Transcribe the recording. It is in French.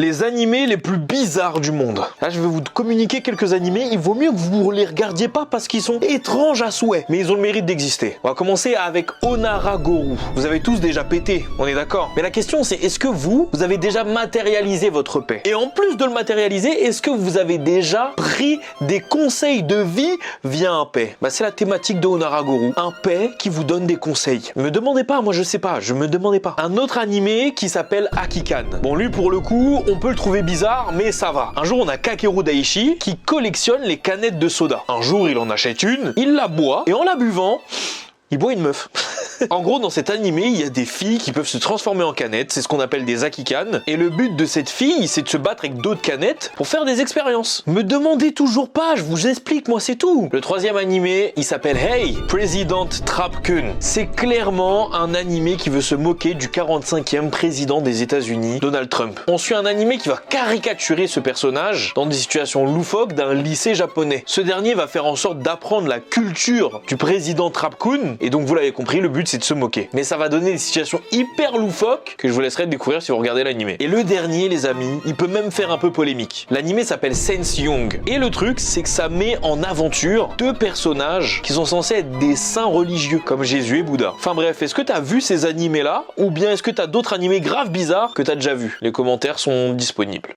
Les animés les plus bizarres du monde. Là, je vais vous communiquer quelques animés. Il vaut mieux que vous les regardiez pas parce qu'ils sont étranges à souhait. Mais ils ont le mérite d'exister. On va commencer avec Onaragoru. Vous avez tous déjà pété, on est d'accord. Mais la question c'est, est-ce que vous avez déjà matérialisé votre paix? Et en plus de le matérialiser, est-ce que vous avez déjà pris des conseils de vie via un paix? Bah, c'est la thématique de Onaragoru. Un paix qui vous donne des conseils. Me demandez pas, moi je sais pas, je me demandais pas. Un autre animé qui s'appelle Akikan. Bon, lui pour le coup, on peut le trouver bizarre, mais ça va. Un jour, on a Kakeru Daishi qui collectionne les canettes de soda. Un jour, il en achète une, il la boit, et en la buvant, il boit une meuf. En gros, dans cet animé, il y a des filles qui peuvent se transformer en canettes, c'est ce qu'on appelle des Akikan, et le but de cette fille, c'est de se battre avec d'autres canettes pour faire des expériences. Me demandez toujours pas, je vous explique, moi c'est tout. Le troisième animé, il s'appelle Hey, President Trap-kun. C'est clairement un animé qui veut se moquer du 45e président des États-Unis, Donald Trump. On suit un animé qui va caricaturer ce personnage dans des situations loufoques d'un lycée japonais. Ce dernier va faire en sorte d'apprendre la culture du président Trap-kun, et donc vous l'avez compris, le but c'est de se moquer. Mais ça va donner des situations hyper loufoques que je vous laisserai découvrir si vous regardez l'animé. Et le dernier, les amis, il peut même faire un peu polémique. L'animé s'appelle Sense Young. Et le truc, c'est que ça met en aventure deux personnages qui sont censés être des saints religieux, comme Jésus et Bouddha. Enfin bref, est-ce que t'as vu ces animés-là? Ou bien est-ce que t'as d'autres animés graves bizarres que t'as déjà vus? Les commentaires sont disponibles.